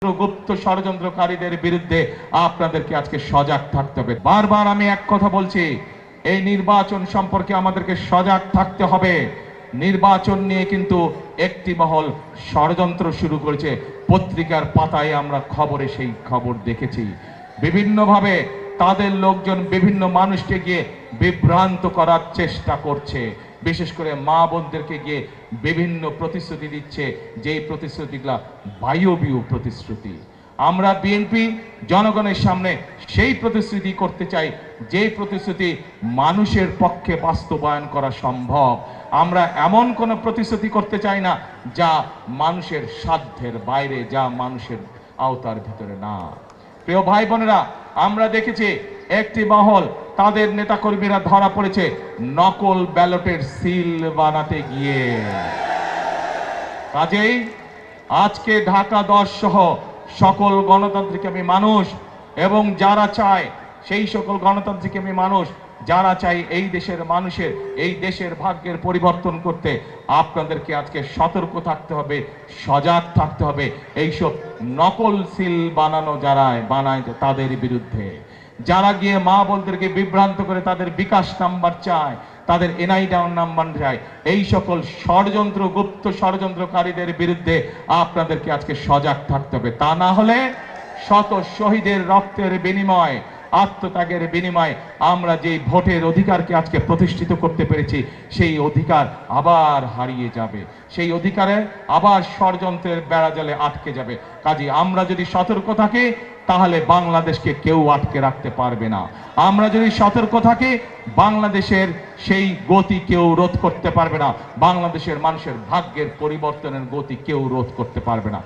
গুপ্ত ষড়যন্ত্রকারীদের বিরুদ্ধে আপনাদেরকে আজকে সজাগ থাকতে হবে। বারবার আমি এক কথা বলছি, এই নির্বাচন সম্পর্কে আমাদেরকে সজাগ থাকতে হবে। নির্বাচন নিয়ে কিন্তু একটি মহল ষড়যন্ত্র শুরু করেছে। পত্রিকার পাতায় আমরা খবরে সেই খবর দেখেছি। বিভিন্নভাবে তাদের লোকজন বিভিন্ন মানুষকে গিয়ে বিভ্রান্ত করার চেষ্টা করছে। বিশেষ করে মা বোনদেরকে গিয়ে বিভিন্ন প্রতিশ্রুতি দিচ্ছে, যেই প্রতিশ্রুতিগুলা বায়বীয় প্রতিশ্রুতি। আমরা বিএনপি জনগণের সামনে সেই প্রতিশ্রুতি করতে চাই যে প্রতিশ্রুতি মানুষের পক্ষে বাস্তবায়ন করা সম্ভব। আমরা এমন কোনো প্রতিশ্রুতি করতে চাই না যা মানুষের সাধ্যের বাইরে, যা মানুষের আওতার ভিতরে না। প্রিয় ভাই বোনেরা, আমরা দেখেছি একটি মহল তাদের নেতাকর্মীরা ধরা পড়েছে নকল ব্যালটের সিল বানাতে গিয়ে। কাজেই আজকে ঢাকা 10 সহ সকল গণতান্ত্রিকামী মানুষ এবং যারা চায়, সেই সকল গণতান্ত্রিকামী মানুষ যারা চাই এই দেশের মানুষের, এই দেশের ভাগ্যের পরিবর্তন করতে, আপনাদেরকে আজকে সতর্ক থাকতে হবে, সজাগ থাকতে হবে এইসব নকল সিল বানানো যারা বানায় তাদের বিরুদ্ধে। যারা গিয়ে মা বোনদেরকে বিভ্রান্ত করে তাদের বিকাশ নাম্বার চায়, তাদের এনআইডি নাম্বার চায়, এই সকল ষড়যন্ত্র, গুপ্ত ষড়যন্ত্রকারীদের বিরুদ্ধে আপনাদেরকে আজকে সজাগ থাকতে হবে। তা না হলে শত শহীদের রক্তের বিনিময়, আত্মত্যাগের বিনিময়ে আমরা যে ভোটের অধিকারকে আজকে প্রতিষ্ঠিত করতে পেরেছি, সেই অধিকার আবার হারিয়ে যাবে, সেই অধিকারে আবার ষড়যন্ত্রের বেড়াজালে আটকে যাবে। কাজে আমরা যদি সতর্ক থাকি তাহলে বাংলাদেশকে কেউ আটকে রাখতে পারবে না। আমরা যদি সতর্ক থাকি বাংলাদেশের সেই গতি কেউ রোধ করতে পারবে না। বাংলাদেশের মানুষের ভাগ্যের পরিবর্তনের গতি কেউ রোধ করতে পারবে না।